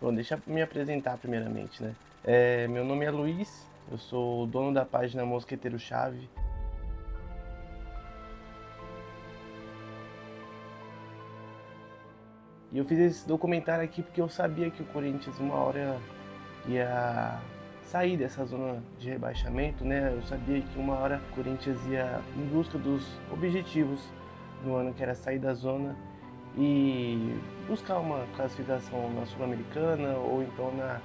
Bom, deixa eu me apresentar primeiramente, né? Meu nome é Luiz, eu sou o dono da página Mosqueteiro Chave. E eu fiz esse documentário aqui porque eu sabia que o Corinthians uma hora ia sair dessa zona de rebaixamento, né? Eu sabia que uma hora o Corinthians ia em busca dos objetivos no ano, que era sair da zona e buscar uma classificação na Sul-Americana ou então na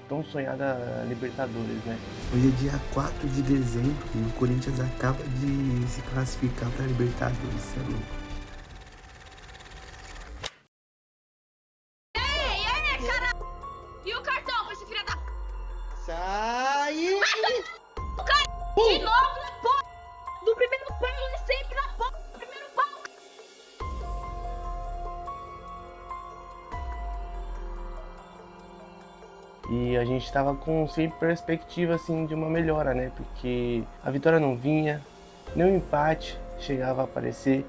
tão sonhada Libertadores, né? Hoje é dia 4 de dezembro e o Corinthians acaba de se classificar para a Libertadores, isso é louco. E o cartão pra esse filho da... Sai! De novo na porra! Do primeiro pau é sempre na porra do primeiro pau! E a gente estava com sempre perspectiva assim de uma melhora, né? Porque a vitória não vinha, nem o empate chegava a aparecer.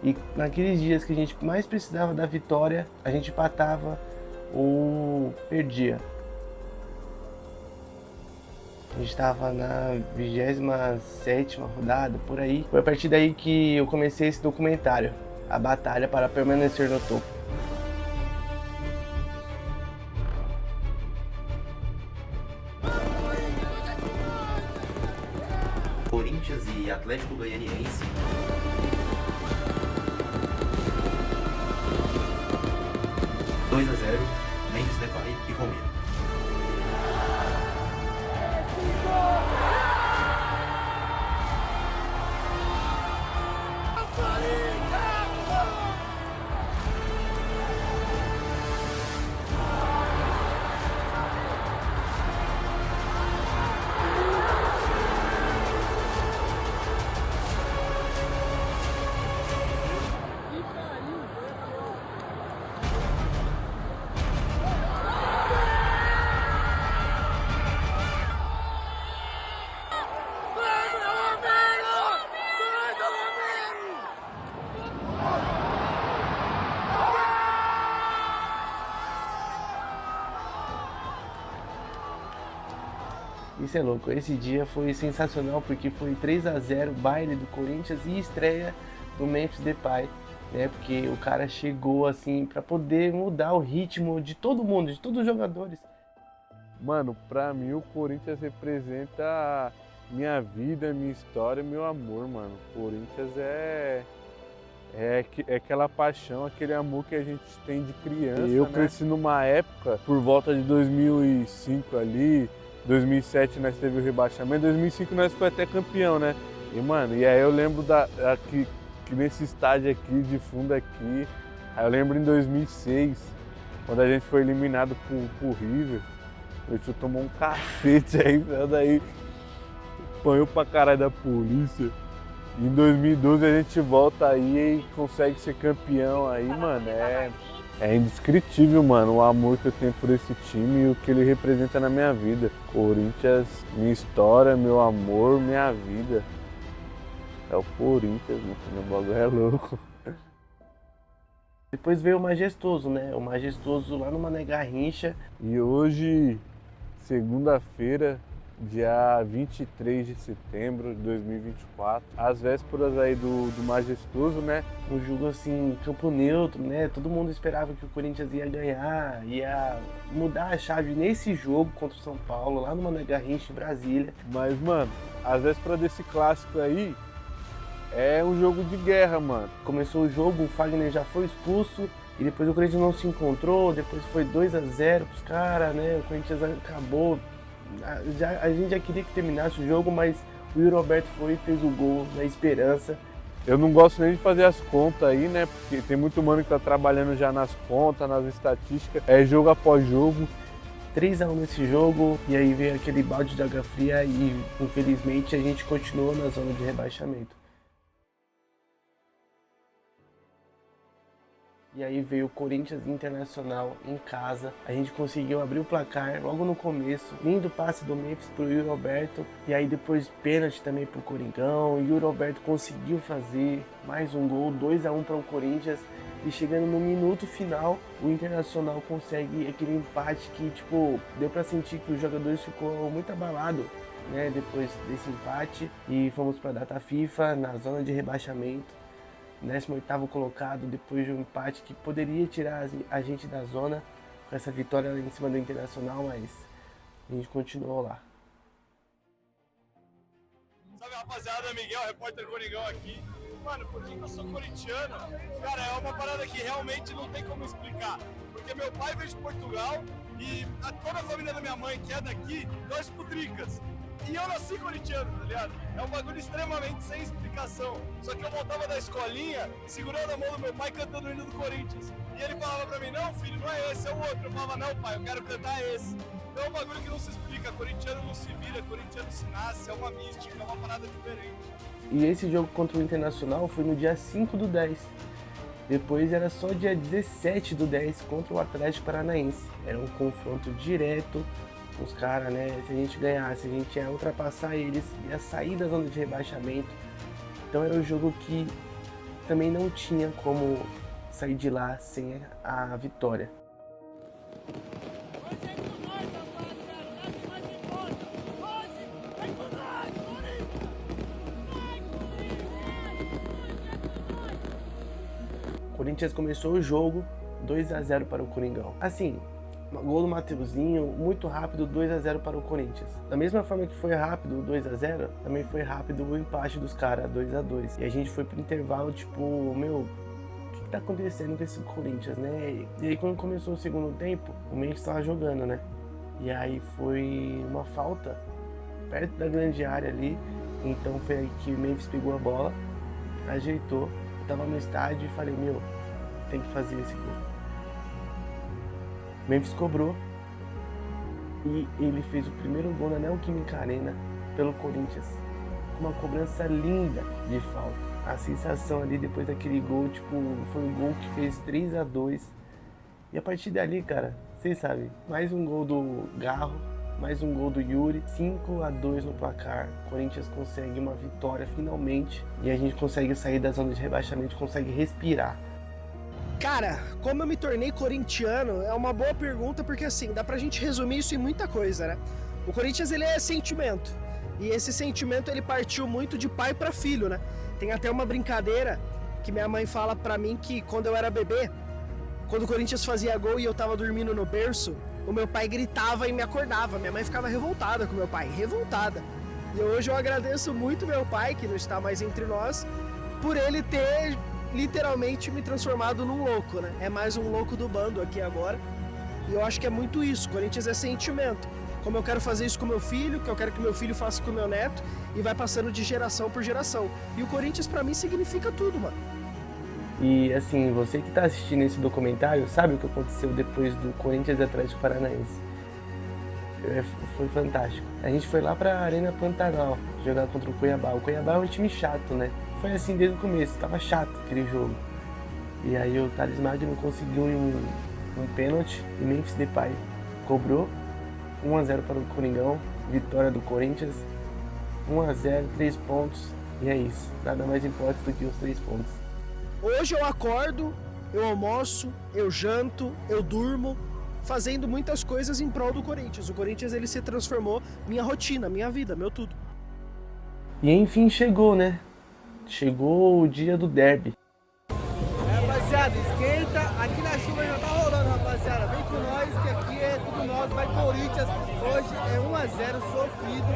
E naqueles dias que a gente mais precisava da vitória, a gente empatava ou perdia. A gente estava na 27ª rodada, por aí. Foi a partir daí que eu comecei esse documentário, A Batalha para Permanecer no Topo. Corinthians e Atlético Goianiense. Dois a 0, Memphis Depay e Romero. Isso é louco, esse dia foi sensacional porque foi 3 a 0 baile do Corinthians e estreia do Memphis Depay, né? Porque o cara chegou assim para poder mudar o ritmo de todo mundo, de todos os jogadores. Mano, pra mim o Corinthians representa minha vida, minha história, meu amor, mano. O Corinthians é aquela paixão, aquele amor que a gente tem de criança. Eu cresci numa época, por volta de 2005 ali, 2007 nós teve o rebaixamento, 2005 nós foi até campeão, né? E, mano, e aí eu lembro que nesse estádio aqui, de fundo aqui, aí eu lembro em 2006, quando a gente foi eliminado por River, o tio tomou um cacete aí, daí apanhou pra caralho da polícia. E em 2012 a gente volta aí e consegue ser campeão aí, mano, é indescritível, mano, o amor que eu tenho por esse time e o que ele representa na minha vida. Corinthians, minha história, meu amor, minha vida. É o Corinthians, meu bagulho é louco. Depois veio o Majestoso, né? O Majestoso lá no Mané Garrincha. E hoje, segunda-feira, dia 23 de setembro de 2024, às vésperas aí do Majestoso, né? Um jogo assim, campo neutro, né? Todo mundo esperava que o Corinthians ia ganhar, ia mudar a chave nesse jogo contra o São Paulo, lá no Mané Garrincha, em Brasília. Mas, mano, às vésperas desse clássico aí, é um jogo de guerra, mano. Começou o jogo, o Fagner já foi expulso e depois o Corinthians não se encontrou, depois foi 2 a 0 pros caras, né? O Corinthians acabou. A gente já queria que terminasse o jogo, mas o Yuri Alberto foi e fez o gol na esperança. Eu não gosto nem de fazer as contas aí, né? Porque tem muito mano que tá trabalhando já nas contas, nas estatísticas. É jogo após jogo. 3 a 1 nesse jogo, e aí veio aquele balde de água fria e infelizmente a gente continuou na zona de rebaixamento. E aí veio o Corinthians Internacional em casa. A gente conseguiu abrir o placar logo no começo. Lindo passe do Memphis pro Yuri Alberto. E aí depois pênalti também pro Coringão. E o Yuri Alberto conseguiu fazer mais um gol, 2 a 1 para o Corinthians. E chegando no minuto final, o Internacional consegue aquele empate que, tipo, deu pra sentir que os jogadores ficou muito abalado, né, depois desse empate. E fomos pra data FIFA, na zona de rebaixamento, 18º colocado, depois de um empate que poderia tirar a gente da zona, com essa vitória em cima do Internacional, mas a gente continuou lá. Salve, rapaziada, Miguel, repórter Coringão aqui. Mano, por que eu sou corintiano? Cara, é uma parada que realmente não tem como explicar. Porque meu pai veio de Portugal e toda a família da minha mãe, que é daqui, torce pro Tricas. E eu nasci corintiano, tá ligado? É um bagulho extremamente sem explicação. Só que eu voltava da escolinha, segurando a mão do meu pai, cantando o hino do Corinthians. E ele falava pra mim, não filho, não é esse, é o outro. Eu falava, não pai, eu quero cantar esse. Então é um bagulho que não se explica, corintiano não se vira, corintiano se nasce, é uma mística, é uma parada diferente. E esse jogo contra o Internacional foi no dia 5/10. Depois era só dia 17/10 contra o Atlético Paranaense. Era um confronto direto com os caras, né? Se a gente ganhasse, a gente ia ultrapassar eles, ia sair da zona de rebaixamento. Então era um jogo que também não tinha como sair de lá sem a vitória. O Corinthians começou o jogo 2-0 para o Coringão. Assim, gol do Mateuzinho, muito rápido, 2-0 para o Corinthians. Da mesma forma que foi rápido o 2-0, também foi rápido o empate dos caras, 2-2. E a gente foi pro intervalo, tipo, meu, o que tá acontecendo com esse Corinthians, né? E aí quando começou o segundo tempo, o Memphis tava jogando, né? E aí foi uma falta perto da grande área ali. Então foi aí que o Memphis pegou a bola, ajeitou. Eu tava no estádio e falei, meu, tem que fazer esse gol. Memphis cobrou e ele fez o primeiro gol na Neoquímica Arena pelo Corinthians, com uma cobrança linda de falta. A sensação ali depois daquele gol, tipo, foi um gol que fez 3-2. E a partir dali, cara, vocês sabem, mais um gol do Garro, mais um gol do Yuri, 5-2 no placar. O Corinthians consegue uma vitória finalmente e a gente consegue sair da zona de rebaixamento, consegue respirar. Cara, como eu me tornei corintiano é uma boa pergunta, porque assim, dá pra gente resumir isso em muita coisa, né? O Corinthians, ele é sentimento, e esse sentimento ele partiu muito de pai pra filho, né? Tem até uma brincadeira que minha mãe fala pra mim que quando eu era bebê, quando o Corinthians fazia gol e eu tava dormindo no berço, o meu pai gritava e me acordava. Minha mãe ficava revoltada com meu pai, revoltada. E hoje eu agradeço muito meu pai, que não está mais entre nós, por ele ter literalmente me transformado num louco, né? É mais um louco do bando aqui agora. E eu acho que é muito isso. Corinthians é sentimento. Como eu quero fazer isso com meu filho, que eu quero que meu filho faça com meu neto, e vai passando de geração por geração. E o Corinthians pra mim significa tudo, mano. E assim, você que tá assistindo esse documentário sabe o que aconteceu depois do Corinthians e Atlético Paranaense. Foi fantástico. A gente foi lá pra Arena Pantanal jogar contra o Cuiabá. O Cuiabá é um time chato, né? Foi assim desde o começo, tava chato aquele jogo. E aí o Thales Magno conseguiu um pênalti e Memphis Depay cobrou 1-0 para o Coringão, vitória do Corinthians, 1-0, 3 pontos, e é isso. Nada mais importa do que os 3 pontos. Hoje eu acordo, eu almoço, eu janto, eu durmo, fazendo muitas coisas em prol do Corinthians. O Corinthians, ele se transformou minha rotina, minha vida, meu tudo. E enfim chegou, né? Chegou o dia do derby. Rapaziada, esquenta. Aqui na chuva já tá rolando, rapaziada. Vem com nós, que aqui é tudo nosso. Vai Corinthians. Hoje é 1-0 sofrido.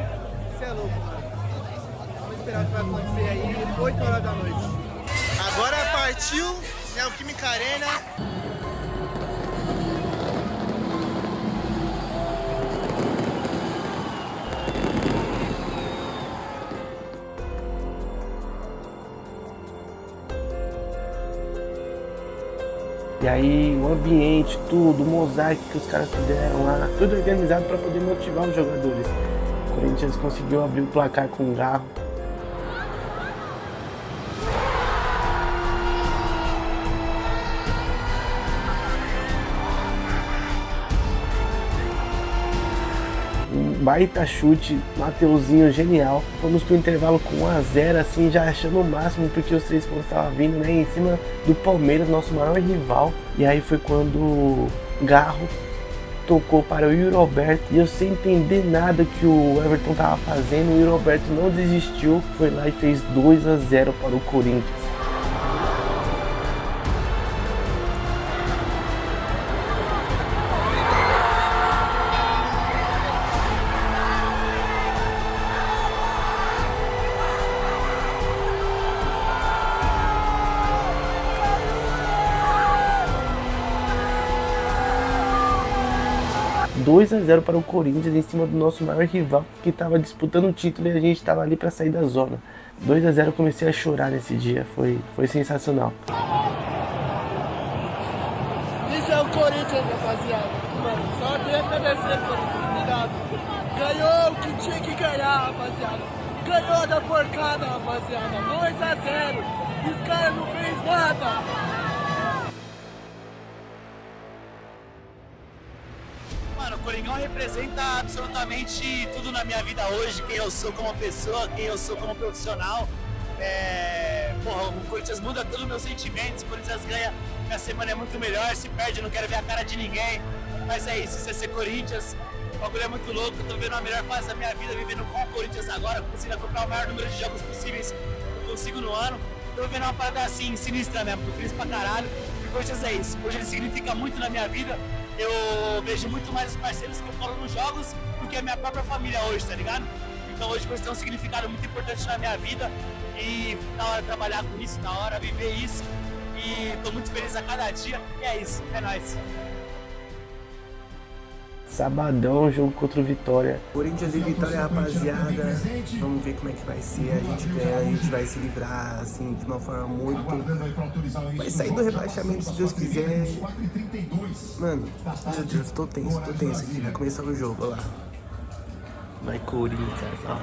Você é louco, mano. Vamos esperar o que vai acontecer aí, 8 horas da noite. Agora partiu, Neoquímica Arena. E aí o ambiente, tudo, o mosaico que os caras fizeram lá, tudo organizado para poder motivar os jogadores. O Corinthians conseguiu abrir o placar com o Garro. baita chute, Mateuzinho genial. Fomos pro intervalo com 1-0, assim, já achando o máximo, porque os 3 pontos estavam vindo, né, em cima do Palmeiras, nosso maior rival. E aí foi quando o Garro tocou para o Yuri Alberto, e eu sem entender nada que o Everton tava fazendo, o Yuri Alberto não desistiu, foi lá e fez 2-0 para o Corinthians. $2-0 para o Corinthians em cima do nosso maior rival que estava disputando o título e a gente estava ali para sair da zona. 2-0, comecei a chorar nesse dia, foi sensacional. Isso é o Corinthians, rapaziada. Mano, só tenho que agradecer, Corinthians. Obrigado. Ganhou o que tinha que ganhar, rapaziada. Ganhou da porcada, rapaziada. 2-0. Os caras não fez nada. Mano, o Coringão representa absolutamente tudo na minha vida hoje, quem eu sou como pessoa, quem eu sou como profissional. Porra, o Corinthians muda todos os meus sentimentos, o Corinthians ganha, minha semana é muito melhor, se perde eu não quero ver a cara de ninguém. Mas é isso é ser Corinthians, o bagulho é muito louco, eu tô vendo a melhor fase da minha vida, vivendo com o Corinthians agora, conseguindo acompanhar o maior número de jogos possíveis que eu consigo no ano. Tô vendo uma parada assim, sinistra mesmo, tô feliz pra caralho. E o Corinthians é isso, hoje ele significa muito na minha vida. Eu vejo muito mais os parceiros que eu colo nos jogos do que a minha própria família hoje, tá ligado? Então hoje vai ter um significado muito importante na minha vida e na hora de trabalhar com isso, na hora de viver isso. E tô muito feliz a cada dia e é isso, é nóis. Sabadão, jogo contra o Vitória. Corinthians e Vitória, rapaziada. Vamos ver como é que vai ser. A gente ganha, a gente vai se livrar, assim, de uma forma muito... Vai sair do rebaixamento, se Deus quiser. Mano, meu Deus, tô tenso aqui. Vai começar o jogo, olha lá. Vai Corinthians, ó,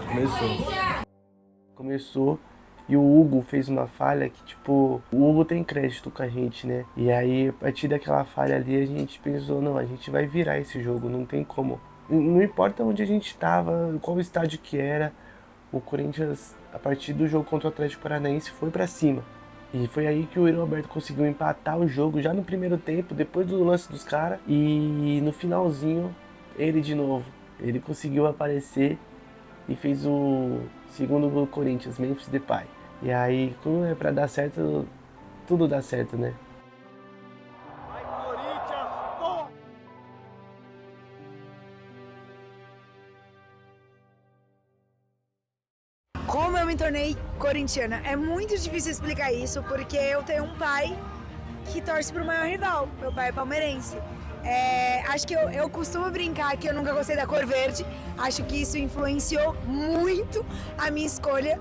Começou. E o Hugo fez uma falha que, tipo, o Hugo tem crédito com a gente, né? E aí, a partir daquela falha ali, a gente pensou, não, a gente vai virar esse jogo, não tem como. Não importa onde a gente tava, qual estádio que era, o Corinthians, a partir do jogo contra o Atlético Paranaense, foi pra cima. E foi aí que o Yuri Alberto conseguiu empatar o jogo, já no primeiro tempo, depois do lance dos caras. E no finalzinho, ele de novo, ele conseguiu aparecer e fez o segundo gol do Corinthians, Memphis Depay. E aí, quando é pra dar certo, tudo dá certo, né? Vai, Corinthians! Boa! Como eu me tornei corintiana? É muito difícil explicar isso, porque eu tenho um pai que torce pro maior rival. Meu pai é palmeirense. Acho que eu costumo brincar que eu nunca gostei da cor verde. Acho que isso influenciou muito a minha escolha.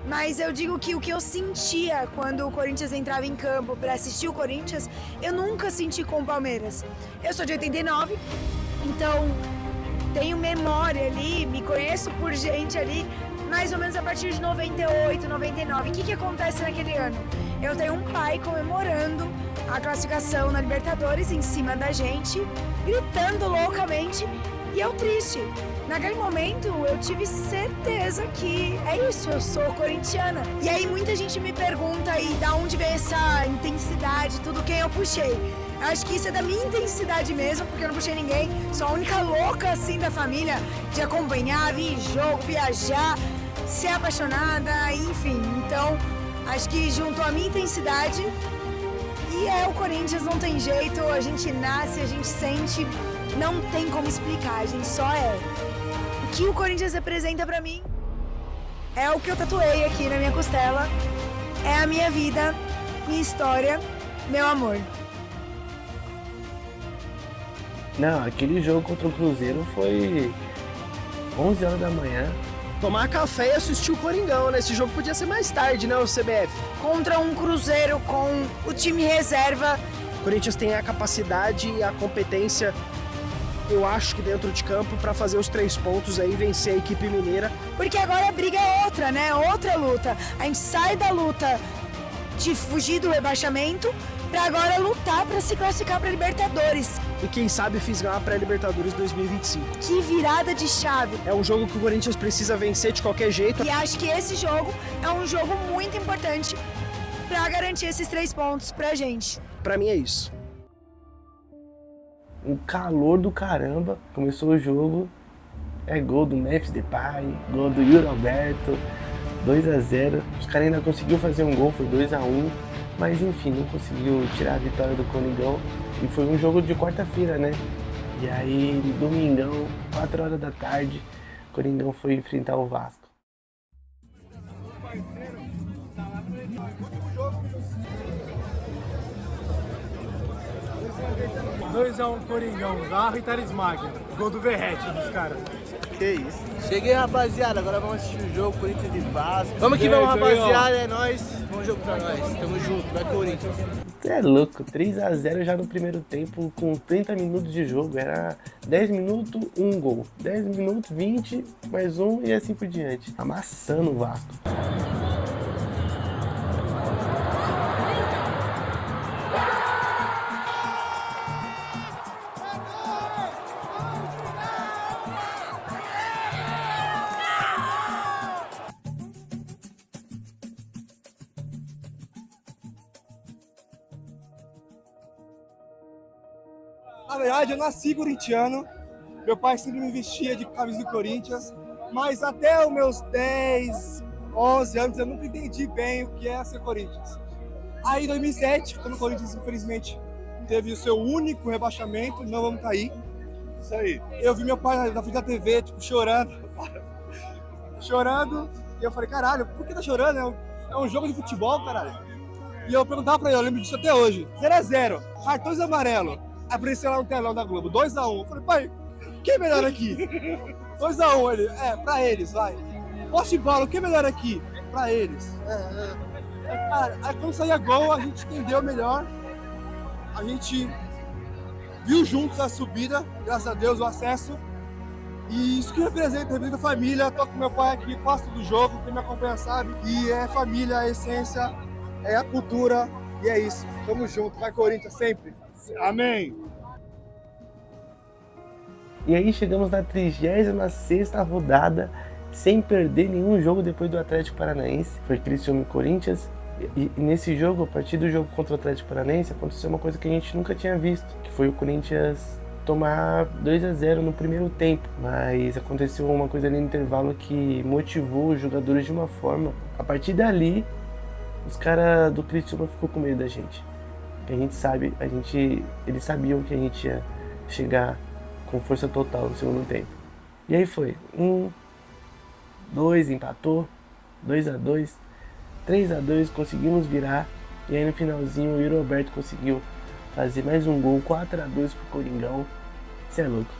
Mas eu digo que o que eu sentia quando o Corinthians entrava em campo para assistir o Corinthians, eu nunca senti com o Palmeiras. Eu sou de 89, então tenho memória ali, me conheço por gente ali, mais ou menos a partir de 98, 99. O que acontece naquele ano? Eu tenho um pai comemorando a classificação na Libertadores em cima da gente, gritando loucamente, e eu triste. Naquele momento eu tive certeza que é isso, eu sou corintiana. E aí muita gente me pergunta aí da onde vem essa intensidade, tudo quem eu puxei. Eu acho que isso é da minha intensidade mesmo, porque eu não puxei ninguém, sou a única louca assim da família de acompanhar, vir em jogo, viajar, ser apaixonada, enfim. Então acho que juntou a minha intensidade e é o Corinthians, não tem jeito, a gente nasce, a gente sente, não tem como explicar, a gente só é. O que o Corinthians representa pra mim é o que eu tatuei aqui na minha costela, é a minha vida, minha história, meu amor. Não, aquele jogo contra o Cruzeiro foi 11 horas da manhã. Tomar café e assistir o Coringão, né? Esse jogo podia ser mais tarde, né, o CBF? Contra um Cruzeiro com o time reserva. O Corinthians tem a capacidade e a competência, eu acho que dentro de campo, para fazer os 3 pontos aí, vencer a equipe mineira. Porque agora a briga é outra, né? Outra luta. A gente sai da luta de fugir do rebaixamento pra agora lutar pra se classificar pra Libertadores. E quem sabe fisgar a pré-Libertadores 2025. Que virada de chave. É um jogo que o Corinthians precisa vencer de qualquer jeito. E acho que esse jogo é um jogo muito importante pra garantir esses 3 pontos pra gente. Pra mim é isso. Um calor do caramba. Começou o jogo. É gol do Memphis Depay, gol do Yuri Alberto, 2-0. Os caras ainda conseguiu fazer um gol, foi 2-1. Mas enfim, não conseguiu tirar a vitória do Coringão. E foi um jogo de quarta-feira, né? E aí, domingão, 4 horas da tarde, o Coringão foi enfrentar o Vasco. Dois a 1 Coringão, Garro e Thales Magno. Gol do Verrete dos caras. Que isso. Cheguei, rapaziada. Agora vamos assistir o jogo, Corinthians e Vasco. Vamos que vamos, rapaziada. É nóis. Bom jogo pra nós. Tamo junto. Vai, Corinthians. Você é louco, 3-0 já no primeiro tempo, com 30 minutos de jogo. Era 10 minutos, um gol. 10 minutos, 20, mais um e assim por diante. Amassando o Vasco. Na verdade, eu nasci corintiano. Meu pai sempre me vestia de camisa do Corinthians. Mas até os meus 10, 11 anos, eu nunca entendi bem o que é ser Corinthians. Aí, em 2007, quando o Corinthians, infelizmente, teve o seu único rebaixamento, não vamos cair. Isso aí. Eu vi meu pai na frente da TV, tipo, chorando. Chorando. E eu falei, caralho, por que tá chorando? É um jogo de futebol, caralho. E eu perguntava pra ele, eu lembro disso até hoje. 0-0, cartões amarelos. Apareceu lá no telão da Globo, 2-1. Eu falei, pai, quem é melhor aqui? 2-1, ele, pra eles, vai. Posse de bola, quem é melhor aqui? Pra eles. Cara, aí quando saía gol, a gente entendeu melhor. A gente viu juntos a subida, graças a Deus, o acesso. E isso que representa a família. Tô com meu pai aqui, gosto do jogo, quem me acompanha sabe. E é família, a essência, é a cultura, e é isso. Tamo junto, vai Corinthians sempre. Amém! E aí chegamos na 36ª rodada, sem perder nenhum jogo depois do Atlético Paranaense. Foi Criciúma e Corinthians. E nesse jogo, a partir do jogo contra o Atlético Paranaense, aconteceu uma coisa que a gente nunca tinha visto, que foi o Corinthians tomar 2-0 no primeiro tempo. Mas aconteceu uma coisa ali no intervalo que motivou os jogadores de uma forma. A partir dali, os caras do Criciúma ficou com medo da gente. A gente sabe, eles sabiam que a gente ia chegar com força total no segundo tempo. E aí foi 1, 2, empatou, 2-2, 3-2, conseguimos virar. E aí no finalzinho o Yuri Alberto conseguiu fazer mais um gol, 4-2 pro Coringão. Isso é louco.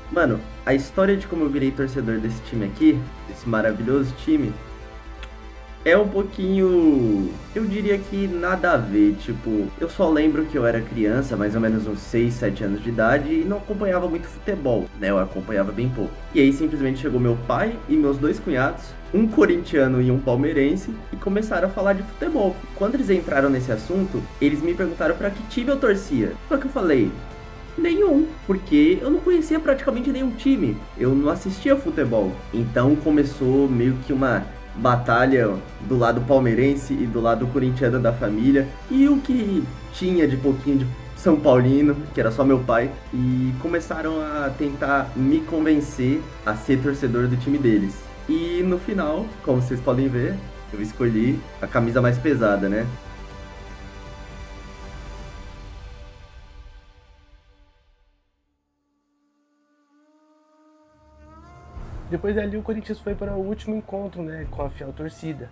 Mano, a história de como eu virei torcedor desse time aqui, desse maravilhoso time, é um pouquinho, eu diria que nada a ver. Tipo, eu só lembro que eu era criança, mais ou menos uns 6, 7 anos de idade, e não acompanhava muito futebol, né? Eu acompanhava bem pouco. E aí simplesmente chegou meu pai e meus 2 cunhados, um corintiano e um palmeirense, e começaram a falar de futebol. Quando eles entraram nesse assunto, eles me perguntaram pra que time eu torcia. Só que eu falei, nenhum, porque eu não conhecia praticamente nenhum time. Eu não assistia futebol. Então começou meio que uma batalha do lado palmeirense e do lado corintiano da família, e o que tinha de pouquinho de São Paulino, que era só meu pai, e começaram a tentar me convencer a ser torcedor do time deles. E no final, como vocês podem ver, eu escolhi a camisa mais pesada, né? Depois dali o Corinthians foi para o último encontro, né, com a fiel torcida.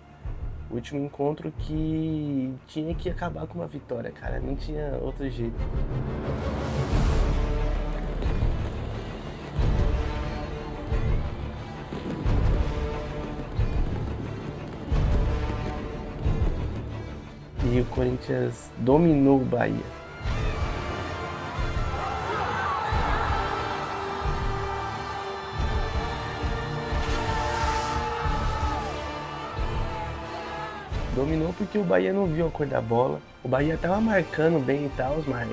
O último encontro que tinha que acabar com uma vitória, cara, não tinha outro jeito. E o Corinthians dominou o Bahia. Dominou porque o Bahia não viu a cor da bola. O Bahia tava marcando bem e tal, mas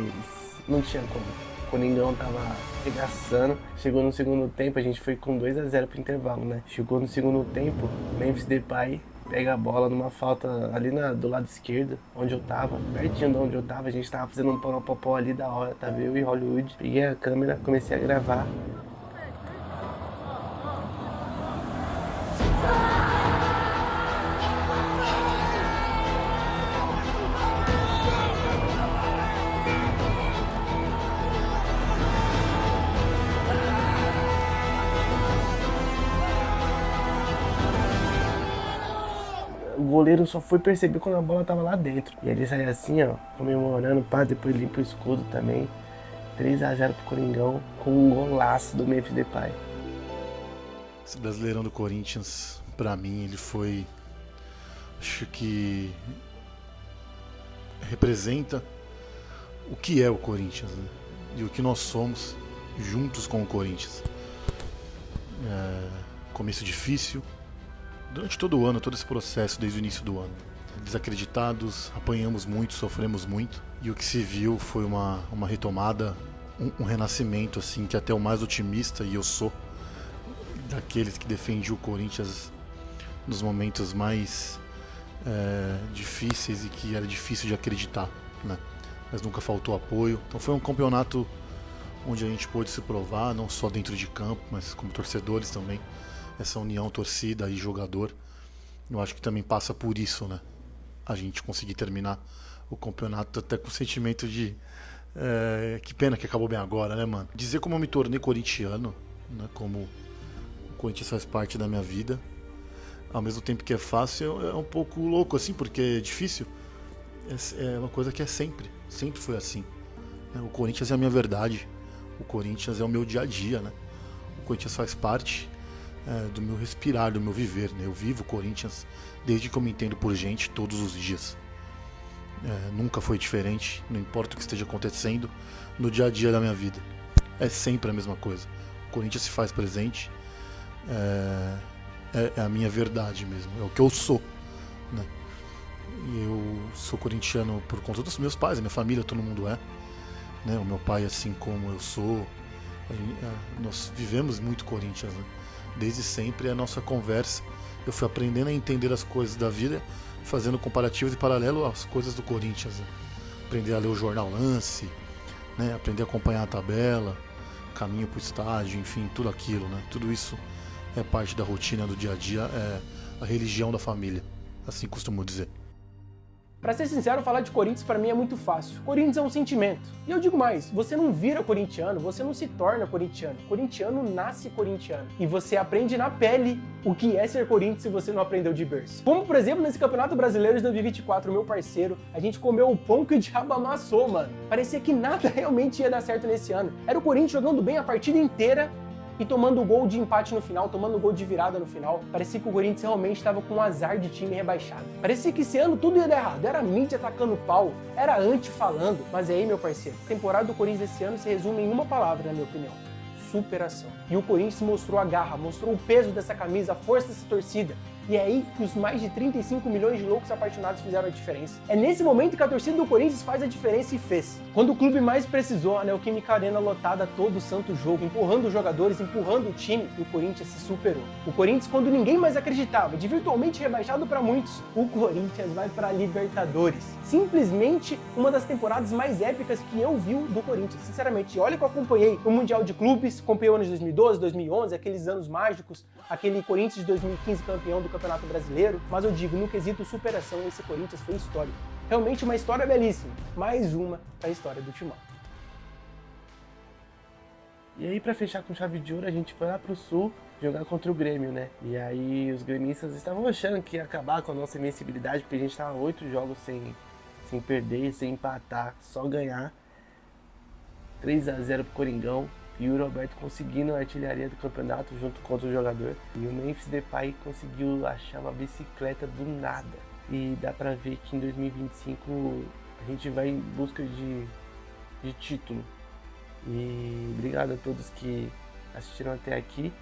não tinha como. O Coringão tava arregaçando. Chegou no segundo tempo, a gente foi com 2-0 pro intervalo, né? Chegou no segundo tempo, Memphis Depay pega a bola numa falta ali do lado esquerdo, onde eu tava, pertinho de onde eu tava. A gente tava fazendo um popó ali da hora, tava eu e Hollywood. Peguei a câmera, comecei a gravar. O goleiro só foi perceber quando a bola tava lá dentro. E ele saiu assim, ó, comemorando, pá, depois limpa o escudo também. 3-0 pro Coringão, com um golaço do Memphis Depay. Esse Brasileirão do Corinthians, pra mim, ele foi... Acho que... representa o que é o Corinthians, né? E o que nós somos juntos com o Corinthians. Começo difícil. Durante todo o ano, todo esse processo, desde o início do ano. Desacreditados, apanhamos muito, sofremos muito. E o que se viu foi uma retomada, um renascimento, assim, que até o mais otimista, e eu sou, daqueles que defendiam o Corinthians nos momentos mais difíceis e que era difícil de acreditar, né? Mas nunca faltou apoio. Então foi um campeonato onde a gente pôde se provar, não só dentro de campo, mas como torcedores também. Essa união torcida e jogador, eu acho que também passa por isso, né? A gente conseguir terminar o campeonato até com o sentimento de que pena que acabou bem agora, né, mano? Dizer como eu me tornei corintiano, né? Como o Corinthians faz parte da minha vida, ao mesmo tempo que é fácil, é um pouco louco, assim, porque é difícil. É uma coisa que sempre foi assim, né? O Corinthians é a minha verdade, o Corinthians é o meu dia a dia, né? O Corinthians faz parte do meu respirar, do meu viver, né? Eu vivo o Corinthians desde que eu me entendo por gente, todos os dias. Nunca foi diferente, não importa o que esteja acontecendo no dia a dia da minha vida. É sempre a mesma coisa. O Corinthians se faz presente, é a minha verdade mesmo, é o que eu sou, né? Eu sou corintiano por conta dos meus pais, a minha família, todo mundo é, né? O meu pai, assim como eu sou, nós vivemos muito Corinthians, né? Desde sempre a nossa conversa, eu fui aprendendo a entender as coisas da vida, fazendo comparativos e paralelo às coisas do Corinthians, né? Aprender a ler o jornal Lance, né? Aprender a acompanhar a tabela, caminho para o estádio, enfim, tudo aquilo, né? Tudo isso é parte da rotina do dia a dia, é a religião da família, assim costumo dizer. Pra ser sincero, falar de Corinthians pra mim é muito fácil. Corinthians é um sentimento. E eu digo mais, você não vira corintiano, você não se torna corintiano. Corintiano nasce corintiano. E você aprende na pele o que é ser Corinthians se você não aprendeu de berço. Como, por exemplo, nesse Campeonato Brasileiro de 2024, meu parceiro, a gente comeu o pão que o diabo amassou, mano. Parecia que nada realmente ia dar certo nesse ano. Era o Corinthians jogando bem a partida inteira e tomando o gol de empate no final, tomando o gol de virada no final. Parecia que o Corinthians realmente estava com um azar de time rebaixado. Parecia que esse ano tudo ia dar errado. Era a mídia atacando o pau, era anti falando. Mas aí, meu parceiro, a temporada do Corinthians esse ano se resume em uma palavra, na minha opinião: superação. E o Corinthians mostrou a garra, mostrou o peso dessa camisa, a força dessa torcida. E é aí que os mais de 35 milhões de loucos apaixonados fizeram a diferença. É nesse momento que a torcida do Corinthians faz a diferença e fez. Quando o clube mais precisou, a Neoquímica Arena lotada todo o santo jogo, empurrando os jogadores, empurrando o time, e o Corinthians se superou. O Corinthians, quando ninguém mais acreditava, de virtualmente rebaixado para muitos, o Corinthians vai para Libertadores. Simplesmente uma das temporadas mais épicas que eu vi do Corinthians, sinceramente. Olha que eu acompanhei o Mundial de Clubes, acompanhei anos de 2012, 2011, aqueles anos mágicos, aquele Corinthians de 2015 campeão do Campeonato Brasileiro, mas eu digo, no quesito superação, esse Corinthians foi histórico. Realmente uma história belíssima, mais uma para a história do Timão. E aí, pra fechar com chave de ouro, a gente foi lá pro Sul jogar contra o Grêmio, né? E aí os gremistas estavam achando que ia acabar com a nossa invencibilidade, porque a gente tava 8 jogos sem perder, sem empatar, só ganhar. 3-0 pro Coringão. E o Roberto conseguindo a artilharia do campeonato junto contra o jogador. E o Memphis Depay conseguiu achar uma bicicleta do nada. E dá pra ver que em 2025 a gente vai em busca de título. E obrigado a todos que assistiram até aqui.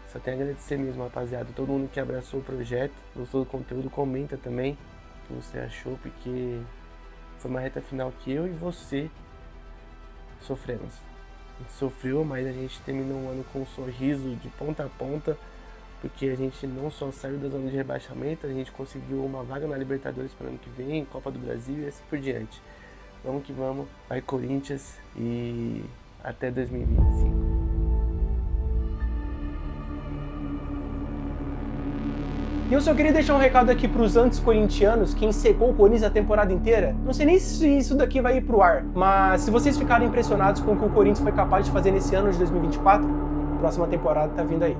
Só tenho a agradecer mesmo, rapaziada. Todo mundo que abraçou o projeto, gostou do conteúdo, comenta também. que você achou, porque foi uma reta final que eu e você sofremos. A gente sofreu, mas a gente terminou o ano com um sorriso de ponta a ponta, porque a gente não só saiu da zona de rebaixamento, a gente conseguiu uma vaga na Libertadores para o ano que vem, Copa do Brasil e assim por diante. Vamos que vamos, vai Corinthians e até 2025. E eu só queria deixar um recado aqui pros antes-corintianos, quem secou o Corinthians a temporada inteira. Não sei nem se isso daqui vai ir pro ar, mas se vocês ficarem impressionados com o que o Corinthians foi capaz de fazer nesse ano de 2024, a próxima temporada tá vindo aí.